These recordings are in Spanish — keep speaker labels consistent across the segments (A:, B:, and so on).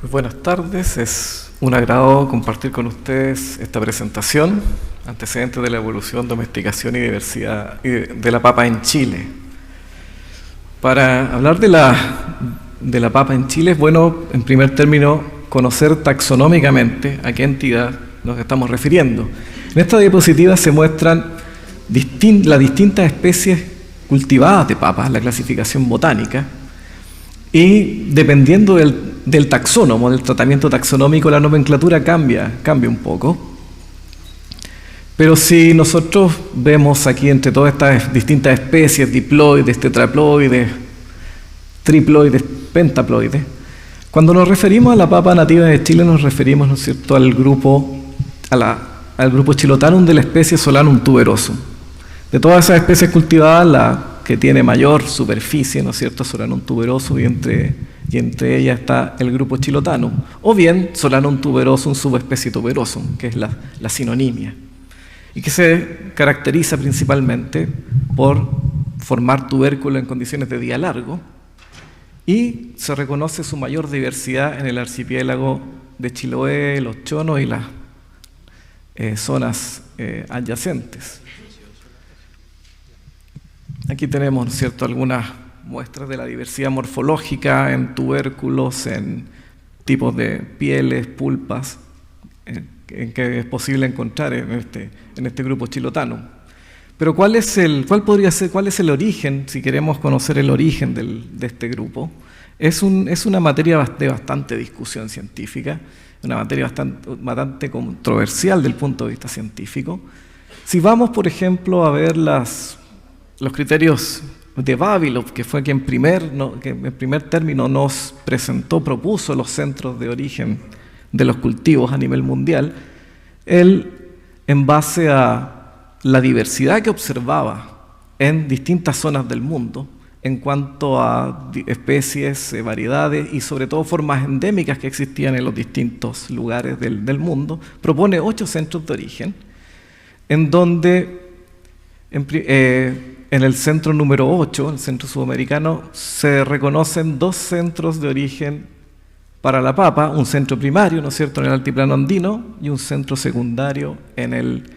A: Muy buenas tardes, es un agrado compartir con ustedes esta presentación, antecedentes de la evolución, domesticación y diversidad de la papa en Chile. Para hablar de la papa en Chile es bueno, en primer término, conocer taxonómicamente a qué entidad nos estamos refiriendo. En esta diapositiva se muestran las distintas especies cultivadas de papas, la clasificación botánica, y dependiendo del taxónomo, del tratamiento taxonómico, la nomenclatura cambia un poco. Pero si nosotros vemos aquí entre todas estas distintas especies, diploides, tetraploides, triploides, pentaploides, cuando nos referimos a la papa nativa de Chile nos referimos, ¿no es cierto?, al grupo Chilotanum de la especie Solanum tuberosum. De todas esas especies cultivadas, la que tiene mayor superficie, ¿no es cierto?, Solanum tuberosum, y entre ellas está el grupo Chilotanum, o bien Solanum tuberosum subespecie tuberosum, que es la sinonimia, y que se caracteriza principalmente por formar tubérculo en condiciones de día largo, y se reconoce su mayor diversidad en el archipiélago de Chiloé, los Chonos y las zonas adyacentes. Aquí tenemos, ¿no es cierto?, algunas muestras de la diversidad morfológica en tubérculos, en tipos de pieles, pulpas, en que es posible encontrar en este grupo Chilotanum. Pero ¿cuál es el origen, si queremos conocer el origen de este grupo? Es una materia de bastante discusión científica, una materia bastante controversial del punto de vista científico. Si vamos, por ejemplo, a ver los criterios de Vavilov, que fue quien en primer término propuso los centros de origen de los cultivos a nivel mundial, él, en base a la diversidad que observaba en distintas zonas del mundo, en cuanto a especies, variedades y sobre todo formas endémicas que existían en los distintos lugares del mundo, propone 8 centros de origen, en donde en el centro número 8, el centro sudamericano, se reconocen 2 centros de origen para la papa, un centro primario, ¿no es cierto?, en el altiplano andino, y un centro secundario en el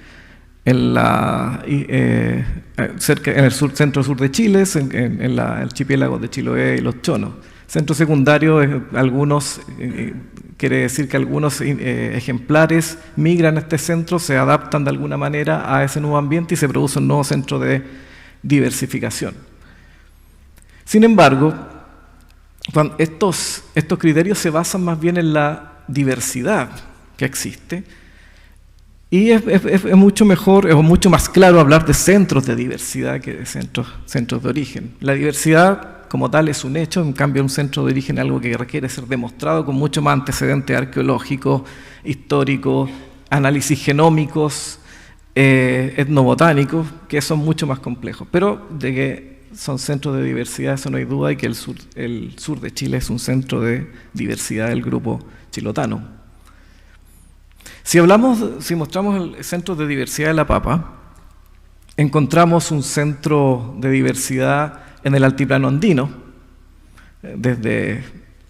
A: centro-sur de Chile, en el archipiélago de Chiloé y los Chonos. Centro secundario, quiere decir que algunos ejemplares migran a este centro, se adaptan de alguna manera a ese nuevo ambiente y se produce un nuevo centro de diversificación. Sin embargo, estos criterios se basan más bien en la diversidad que existe, y es mucho mejor, es mucho más claro hablar de centros de diversidad que de centros de origen. La diversidad como tal es un hecho, en cambio un centro de origen es algo que requiere ser demostrado con mucho más antecedentes arqueológicos, históricos, análisis genómicos, etnobotánicos, que son mucho más complejos. Pero de que son centros de diversidad, eso no hay duda, y que el sur de Chile es un centro de diversidad del grupo Chilotanum. Si mostramos el centro de diversidad de la papa, encontramos un centro de diversidad en el altiplano andino, desde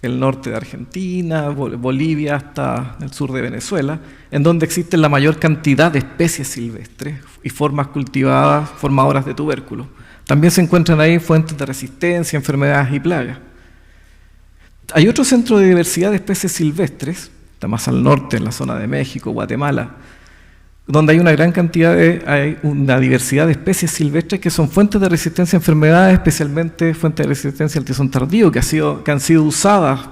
A: el norte de Argentina, Bolivia, hasta el sur de Venezuela, en donde existe la mayor cantidad de especies silvestres y formas cultivadas, formadoras de tubérculos. También se encuentran ahí fuentes de resistencia, enfermedades y plagas. Hay otro centro de diversidad de especies silvestres, está más al norte, en la zona de México, Guatemala, donde hay una diversidad de especies silvestres que son fuentes de resistencia a enfermedades, especialmente fuentes de resistencia al tizón tardío, que han sido usadas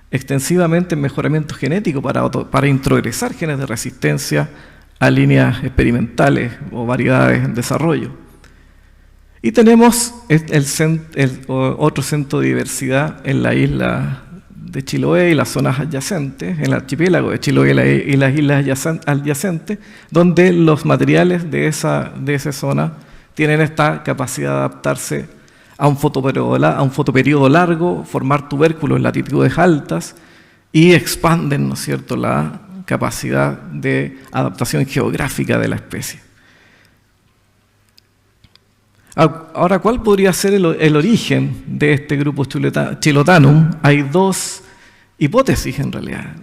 A: extensivamente en mejoramiento genético para introgresar genes de resistencia a líneas experimentales o variedades en desarrollo. Y tenemos otro centro de diversidad en la isla de Chiloé y las zonas adyacentes, en el archipiélago de Chiloé y las islas adyacentes, donde los materiales de esa zona tienen esta capacidad de adaptarse a un fotoperiodo largo, formar tubérculos en latitudes altas y expanden, ¿no es cierto?, la capacidad de adaptación geográfica de la especie. Ahora, ¿cuál podría ser el origen de este grupo Chilotanum? Hay 2 hipótesis en realidad,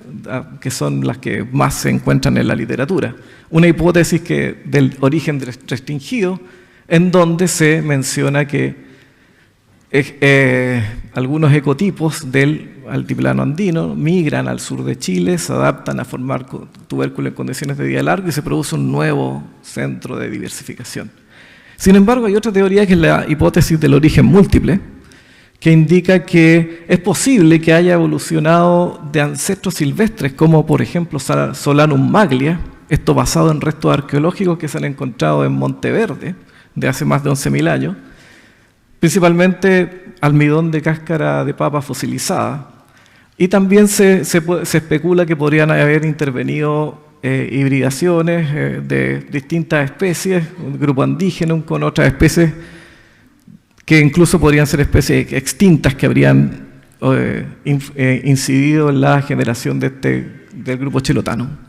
A: que son las que más se encuentran en la literatura. Una hipótesis del origen restringido, en donde se menciona que algunos ecotipos del altiplano andino migran al sur de Chile, se adaptan a formar tubérculos en condiciones de día largo y se produce un nuevo centro de diversificación. Sin embargo, hay otra teoría que es la hipótesis del origen múltiple, que indica que es posible que haya evolucionado de ancestros silvestres, como por ejemplo Solanum maglia, esto basado en restos arqueológicos que se han encontrado en Monteverde de hace más de 11.000 años, principalmente almidón de cáscara de papa fosilizada, y también se especula que podrían haber intervenido hibridaciones de distintas especies, un grupo andígeno con otras especies que incluso podrían ser especies extintas que habrían incidido en la generación del grupo chilotano.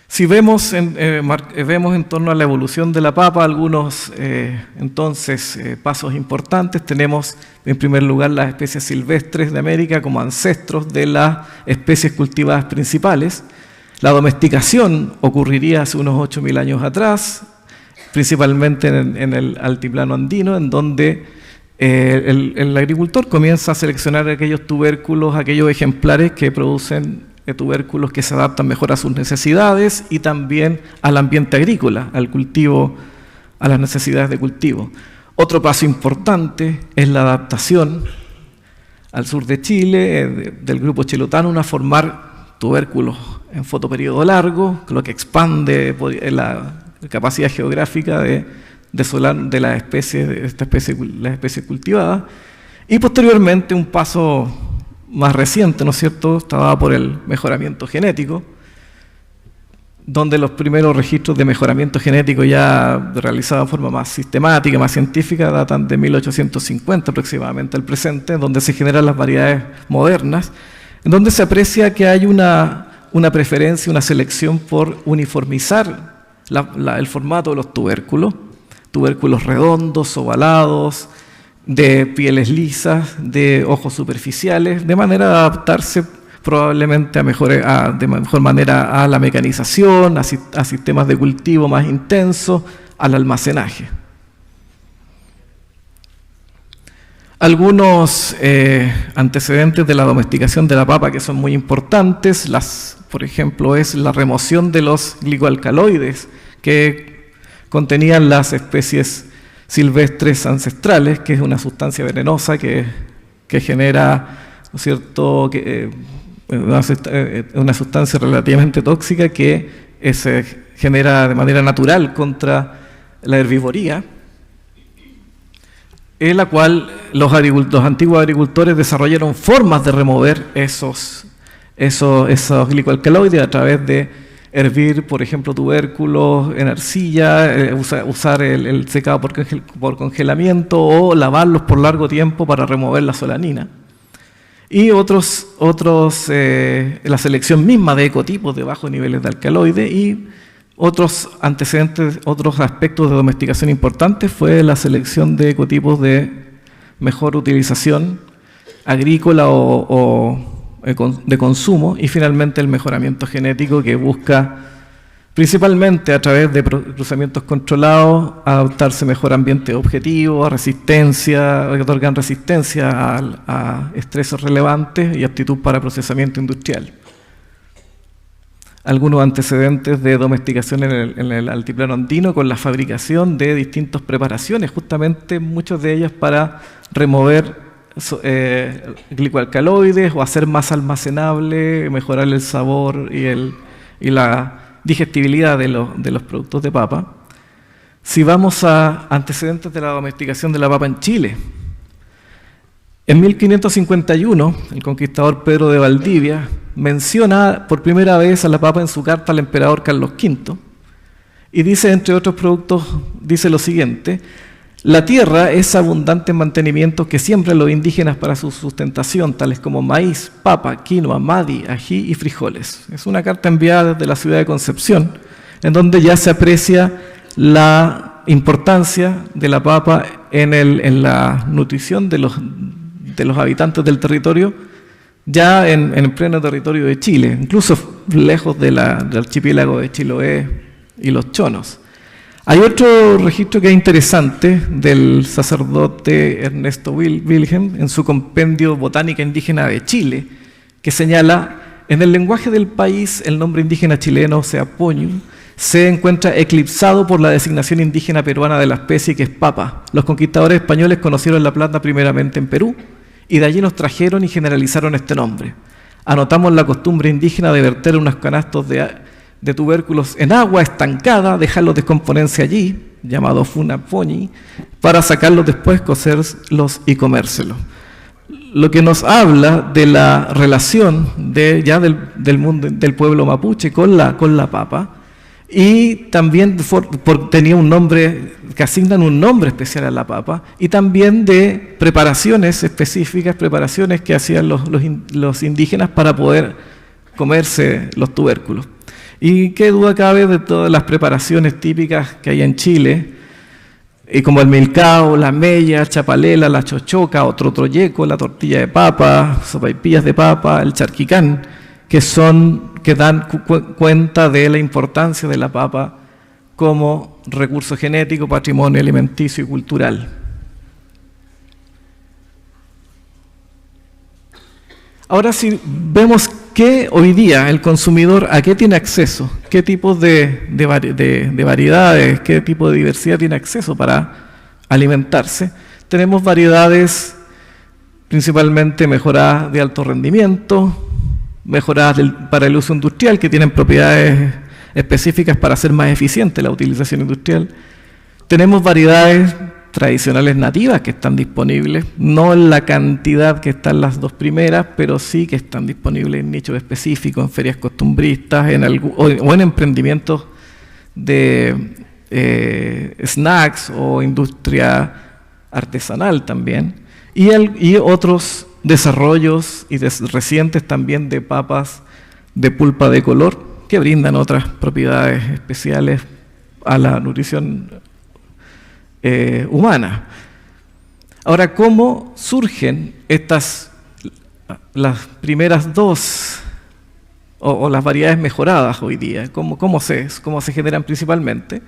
A: Si vemos en torno a la evolución de la papa algunos pasos importantes, tenemos en primer lugar las especies silvestres de América como ancestros de las especies cultivadas principales. La domesticación ocurriría hace unos 8.000 años atrás, principalmente en el altiplano andino, en donde el agricultor comienza a seleccionar aquellos tubérculos, aquellos ejemplares que producen tubérculos que se adaptan mejor a sus necesidades y también al ambiente agrícola, al cultivo, a las necesidades de cultivo. Otro paso importante es la adaptación al sur de Chile del grupo chilotano a formar tubérculos en fotoperiodo largo, lo que expande la capacidad geográfica de las especies cultivadas, y posteriormente un paso más reciente, ¿no es cierto?, estaba por el mejoramiento genético, donde los primeros registros de mejoramiento genético ya realizados de forma más sistemática, más científica, datan de 1850 aproximadamente al presente, donde se generan las variedades modernas, en donde se aprecia que hay una preferencia, una selección por uniformizar el formato de los tubérculos redondos, ovalados, de pieles lisas, de ojos superficiales, de manera de adaptarse probablemente de mejor manera a la mecanización, a sistemas de cultivo más intensos, al almacenaje. Algunos antecedentes de la domesticación de la papa que son muy importantes, por ejemplo, es la remoción de los glicoalcaloides que contenían las especies silvestres ancestrales, que es una sustancia venenosa que genera, ¿no es cierto?, una sustancia relativamente tóxica que se genera de manera natural contra la herbivoría, en la cual los antiguos agricultores desarrollaron formas de remover esos glicoalcaloides a través de hervir, por ejemplo, tubérculos en arcilla, usar el secado por congelamiento o lavarlos por largo tiempo para remover la solanina. Y la selección misma de ecotipos de bajos niveles de alcaloide, y otros antecedentes, otros aspectos de domesticación importantes fue la selección de ecotipos de mejor utilización agrícola o de consumo, y finalmente el mejoramiento genético, que busca principalmente a través de cruzamientos controlados adaptarse mejor a ambientes objetivos, a resistencia, que otorgan resistencia a estreses relevantes y aptitud para procesamiento industrial. Algunos antecedentes de domesticación en el altiplano andino con la fabricación de distintas preparaciones, justamente muchos de ellos para remover glicoalcaloides o hacer más almacenable, mejorar el sabor y la digestibilidad de los productos de papa. Si vamos a antecedentes de la domesticación de la papa en Chile, en 1551 el conquistador Pedro de Valdivia menciona por primera vez a la papa en su carta al emperador Carlos V, y dice, entre otros productos, dice lo siguiente: la tierra es abundante en mantenimientos que siembran los indígenas para su sustentación, tales como maíz, papa, quinoa, madi, ají y frijoles. Es una carta enviada desde la ciudad de Concepción, en donde ya se aprecia la importancia de la papa en la nutrición de de los habitantes del territorio, ya en pleno territorio de Chile, incluso lejos del archipiélago de Chiloé y los Chonos. Hay otro registro que es interesante del sacerdote Ernesto Wilhelm en su compendio Botánica Indígena de Chile, que señala: en el lenguaje del país, el nombre indígena chileno, Seapoñu, se encuentra eclipsado por la designación indígena peruana de la especie, que es papa. Los conquistadores españoles conocieron la planta primeramente en Perú y de allí nos trajeron y generalizaron este nombre. Anotamos la costumbre indígena de verter unos canastos de tubérculos en agua estancada, dejarlos descomponerse allí, llamado funapoñi, para sacarlos después, cocerlos y comérselos. Lo que nos habla de la relación del mundo, del pueblo mapuche con la papa, y también tenía un nombre, que asignan un nombre especial a la papa, y también de preparaciones específicas, preparaciones que hacían los indígenas para poder comerse los tubérculos. Y qué duda cabe de todas las preparaciones típicas que hay en Chile, como el milcao, la mella, el chapalela, la chochoca, o trotroyeco, la tortilla de papa, sopaipillas de papa, el charquicán, que dan cuenta de la importancia de la papa como recurso genético, patrimonio alimenticio y cultural. Ahora, si vemos que hoy día el consumidor a qué tiene acceso, qué tipos de variedades, qué tipo de diversidad tiene acceso para alimentarse, tenemos variedades principalmente mejoradas de alto rendimiento, mejoradas para el uso industrial, que tienen propiedades específicas para hacer más eficiente la utilización industrial. Tenemos variedades tradicionales nativas que están disponibles, no en la cantidad que están las dos primeras, pero sí que están disponibles en nichos específicos, en ferias costumbristas, o en emprendimientos de snacks o industria artesanal también, y otros desarrollos recientes también de papas de pulpa de color, que brindan otras propiedades especiales a la nutrición humana. Ahora, ¿cómo surgen las primeras dos o las variedades mejoradas hoy día? ¿Cómo se generan principalmente?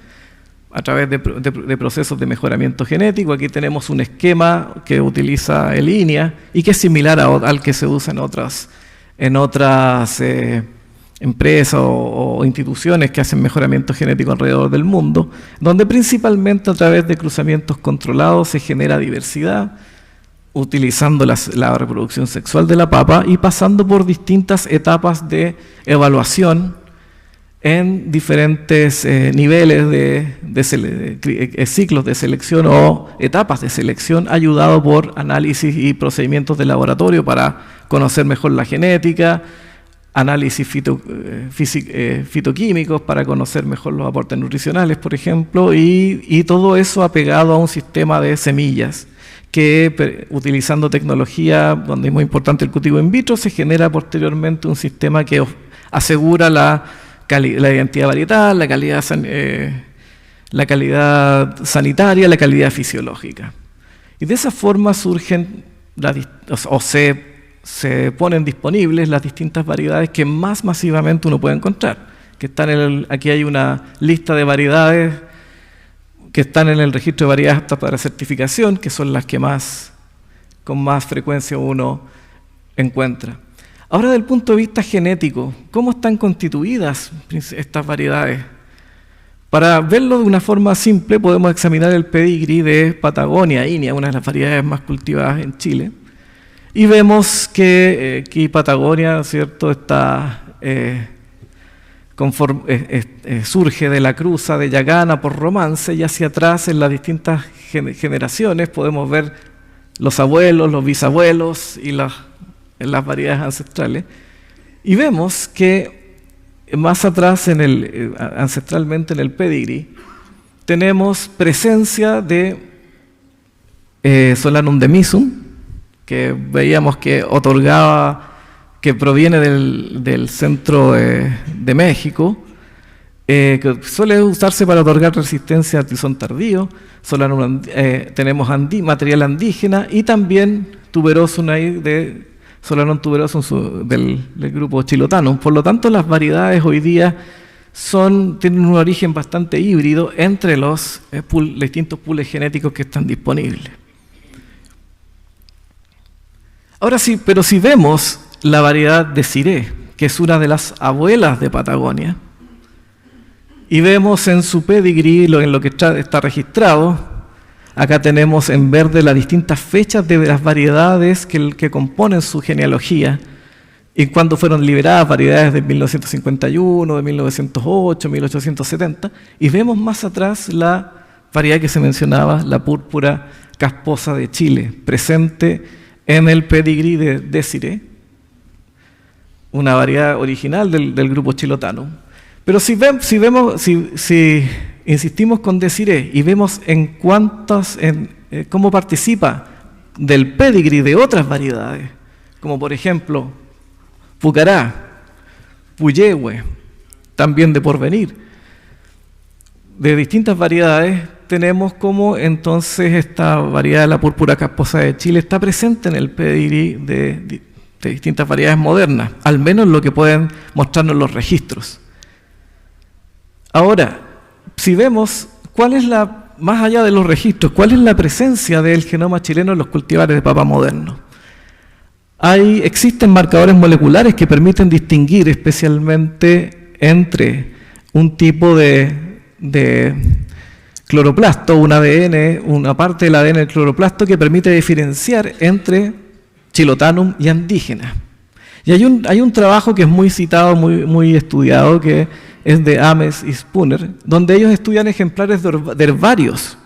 A: A través de procesos de mejoramiento genético. Aquí tenemos un esquema que utiliza el INEA y que es similar al que se usa en otras empresas o instituciones que hacen mejoramiento genético alrededor del mundo, donde principalmente a través de cruzamientos controlados se genera diversidad, utilizando la reproducción sexual de la papa y pasando por distintas etapas de evaluación en diferentes niveles de ciclos de selección o etapas de selección, ayudado por análisis y procedimientos de laboratorio para conocer mejor la genética, análisis fitoquímicos para conocer mejor los aportes nutricionales, por ejemplo, y todo eso apegado a un sistema de semillas que, utilizando tecnología, donde es muy importante el cultivo in vitro, se genera posteriormente un sistema que asegura la identidad varietal, la calidad sanitaria, la calidad fisiológica. Y de esa forma surgen se ponen disponibles las distintas variedades que más masivamente uno puede encontrar. Aquí hay una lista de variedades que están en el registro de variedades aptas para certificación, que son las que con más frecuencia uno encuentra. Ahora, desde el punto de vista genético, ¿cómo están constituidas estas variedades? Para verlo de una forma simple, podemos examinar el pedigrí de Patagonia Inia, una de las variedades más cultivadas en Chile, y vemos que aquí Patagonia, ¿cierto?, surge de la cruza de Yagana por Romance, y hacia atrás en las distintas generaciones podemos ver los abuelos, los bisabuelos y en las variedades ancestrales, y vemos que más atrás ancestralmente en el pedigrí tenemos presencia de Solanum demisum, que veíamos que proviene del centro de México, que suele usarse para otorgar resistencia al tizón tardío. Tenemos material andígena, y también tuberosum ahí de Solanum tuberosum del grupo Chilotanum. Por lo tanto, las variedades hoy día tienen un origen bastante híbrido entre los distintos pools genéticos que están disponibles. Ahora sí, pero si vemos la variedad de Ciré, que es una de las abuelas de Patagonia, y vemos en su pedigrí, en lo que está registrado, acá tenemos en verde las distintas fechas de las variedades que componen su genealogía y cuándo fueron liberadas, variedades de 1951, de 1908, 1870, y vemos más atrás la variedad que se mencionaba, la púrpura casposa de Chile, presente en el pedigrí de Ciré, una variedad original del grupo Chilotanum. Pero si insistimos con Desiré y vemos cómo participa del pedigrí de otras variedades, como por ejemplo Pucará, Puyehue, también de Porvenir, de distintas variedades, tenemos como entonces esta variedad de la púrpura casposa de Chile está presente en el pedigrí de distintas variedades modernas, al menos lo que pueden mostrarnos los registros. Ahora, si vemos más allá de los registros, cuál es la presencia del genoma chileno en los cultivares de papa modernos. Existen marcadores moleculares que permiten distinguir especialmente entre un tipo de cloroplasto, un ADN, una parte del ADN del cloroplasto que permite diferenciar entre Chilotanum y andígena. Y hay un trabajo que es muy citado, muy estudiado, que es de Ames y Spooner, donde ellos estudian ejemplares de herbarios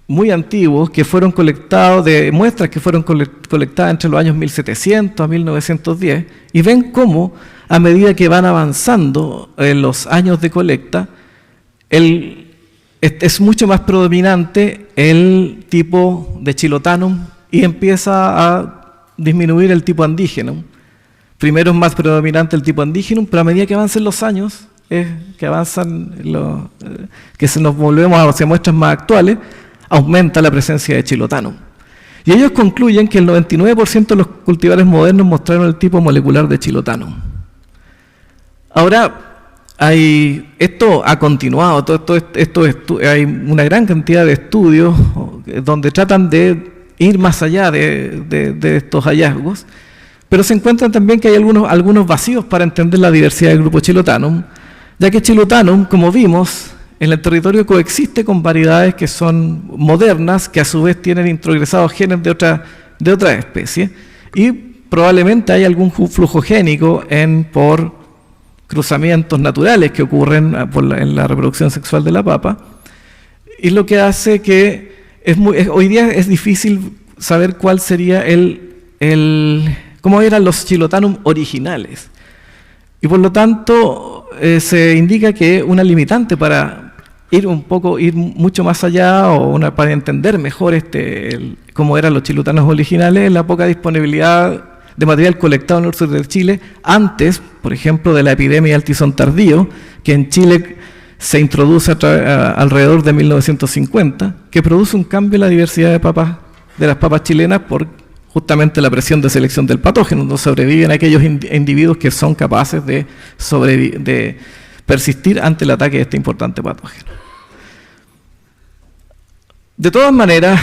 A: muy antiguos que fueron colectados, de muestras que fueron colectadas entre los años 1700 a 1910, y ven cómo a medida que van avanzando en los años de colecta, es mucho más predominante el tipo de Chilotanum y empieza a disminuir el tipo andígeno. Primero es más predominante el tipo andígeno, pero a medida que avancen los años, que nos volvemos hacia muestras más actuales, aumenta la presencia de Chilotanum. Y ellos concluyen que el 99% de los cultivares modernos mostraron el tipo molecular de Chilotanum. Ahora, esto ha continuado, hay una gran cantidad de estudios donde tratan de ir más allá de estos hallazgos, pero se encuentran también que hay algunos vacíos para entender la diversidad del grupo Chilotanum, ya que Chilotanum, como vimos, en el territorio coexiste con variedades que son modernas, que a su vez tienen introgresados genes de otras especies, y probablemente hay algún flujo génico por cruzamientos naturales que ocurren en la reproducción sexual de la papa, y lo que hace que hoy día es difícil saber cuál sería cómo eran los Chilotanum originales. Y por lo tanto se indica que una limitante para ir mucho más allá para entender mejor cómo eran los Chilotanum originales es la poca disponibilidad de material colectado en el sur de Chile antes, por ejemplo, de la epidemia del tizón tardío, que en Chile se introduce alrededor de 1950, que produce un cambio en la diversidad de las papas chilenas por justamente la presión de selección del patógeno, donde sobreviven aquellos individuos que son capaces de persistir ante el ataque de este importante patógeno. De todas maneras,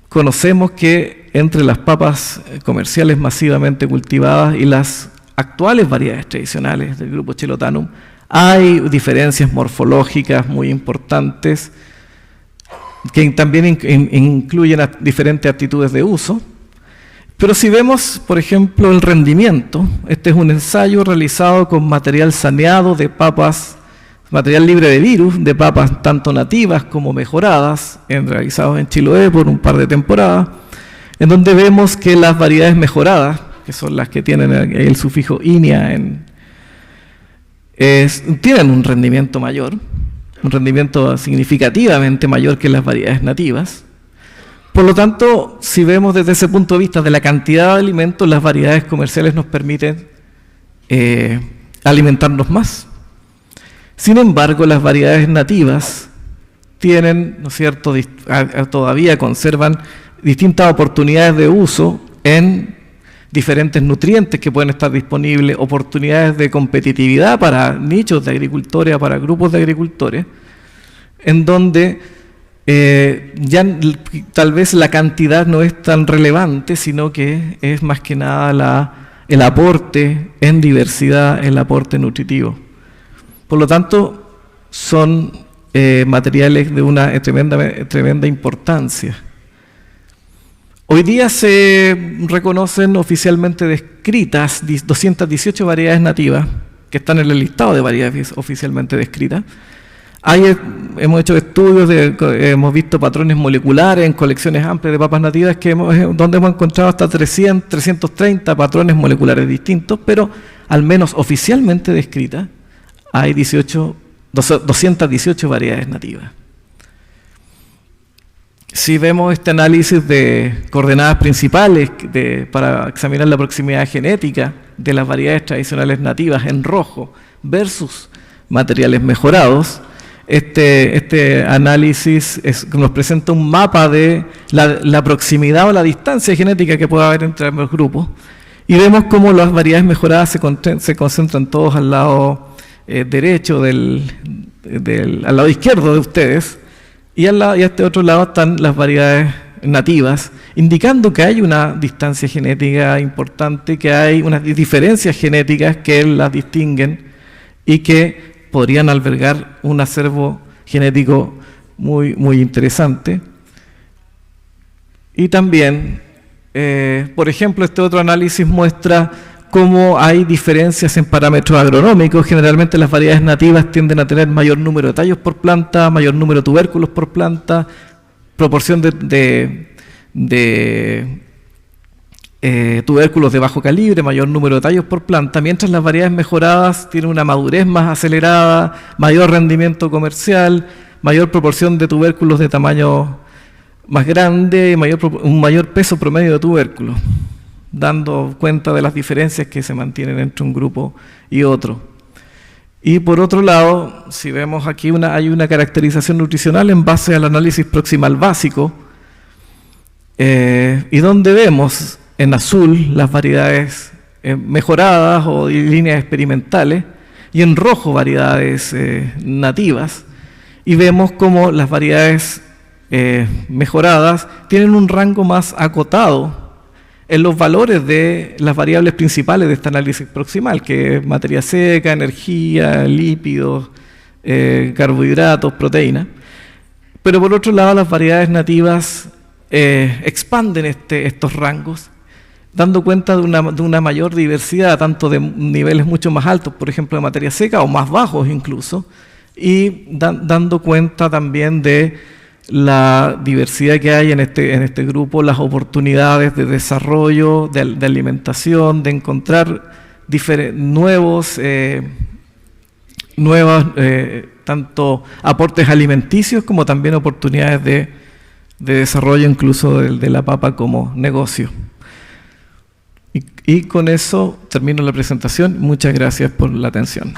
A: conocemos que entre las papas comerciales masivamente cultivadas y las actuales variedades tradicionales del grupo Chilotanum hay diferencias morfológicas muy importantes que también incluyen diferentes actitudes de uso. Pero si vemos, por ejemplo, el rendimiento, este es un ensayo realizado con material saneado de papas, material libre de virus, de papas tanto nativas como mejoradas, realizados en Chiloé por un par de temporadas, en donde vemos que las variedades mejoradas, que son las que tienen el sufijo INIA, tienen un rendimiento mayor, un rendimiento significativamente mayor que las variedades nativas. Por lo tanto, si vemos desde ese punto de vista de la cantidad de alimentos, las variedades comerciales nos permiten alimentarnos más. Sin embargo, las variedades nativas tienen, ¿no es cierto?, todavía conservan distintas oportunidades de uso en diferentes nutrientes que pueden estar disponibles, oportunidades de competitividad para nichos de agricultores, para grupos de agricultores, en donde ya tal vez la cantidad no es tan relevante, sino que es más que nada el aporte en diversidad, el aporte nutritivo. Por lo tanto, son materiales de una tremenda importancia. Hoy día se reconocen oficialmente descritas 218 variedades nativas que están en el listado de variedades oficialmente descritas. Hemos hecho estudios, hemos visto patrones moleculares en colecciones amplias de papas nativas donde hemos encontrado hasta 330 patrones moleculares distintos, pero al menos oficialmente descritas hay 218 variedades nativas. Si vemos este análisis de coordenadas principales para examinar la proximidad genética de las variedades tradicionales nativas en rojo versus materiales mejorados, este análisis nos presenta un mapa de la proximidad o la distancia genética que puede haber entre ambos grupos, y vemos cómo las variedades mejoradas se concentran todos al lado derecho, al lado izquierdo de ustedes, y a este otro lado están las variedades nativas, indicando que hay una distancia genética importante, que hay unas diferencias genéticas que las distinguen y que podrían albergar un acervo genético muy interesante. Y también, por ejemplo, este otro análisis muestra cómo hay diferencias en parámetros agronómicos. Generalmente las variedades nativas tienden a tener mayor número de tallos por planta, mayor número de tubérculos por planta, proporción de tubérculos de bajo calibre, mayor número de tallos por planta, mientras las variedades mejoradas tienen una madurez más acelerada, mayor rendimiento comercial, mayor proporción de tubérculos de tamaño más grande, un mayor peso promedio de tubérculos, dando cuenta de las diferencias que se mantienen entre un grupo y otro. Y por otro lado, si vemos aquí hay una caracterización nutricional en base al análisis proximal básico, y donde vemos en azul las variedades mejoradas o líneas experimentales, y en rojo variedades nativas, y vemos cómo las variedades mejoradas tienen un rango más acotado en los valores de las variables principales de este análisis proximal, que es materia seca, energía, lípidos, carbohidratos, proteínas. Pero por otro lado, las variedades nativas expanden estos rangos, dando cuenta de una mayor diversidad, tanto de niveles mucho más altos, por ejemplo, de materia seca, o más bajos incluso, y dando cuenta también de la diversidad que hay en este grupo, las oportunidades de desarrollo, de alimentación, de encontrar nuevos tanto aportes alimenticios como también oportunidades de desarrollo incluso de la papa como negocio. Y con eso termino la presentación. Muchas gracias por la atención.